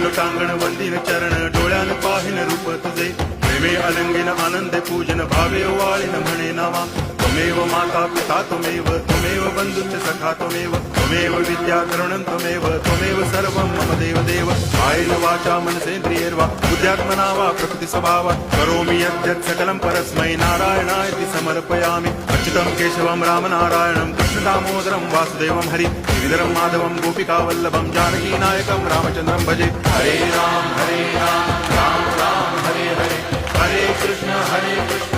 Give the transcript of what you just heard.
लोटांगण वंदिन चरण डोळ्यान पाहिन रूप तुझे प्रेमे अलंगिन आनंद पूजन भावे वाळीन म्हणे नावा त्वमेव माता पिता त्वमेव बंधुश्च सखा त्वमेव विद्या तरुणं त्वमेव सर्वं मम देव कायेन वाचा मनसेन्द्रियैर्वा बुद्ध्यात्मना वा प्रकृति स्वभावात् करोमि यद्यत् सकलं परस्मै नारायणायति समर्पयामि अच्युतं केशवं रामनारायणं कृष्णदामोदरं वासुदेवं हरि गिरिधरं माधवं गोपिकावल्लभं जानकीनायकं रामचन्द्रं भजे हरे राम राम राम हरे हरे हरे कृष्ण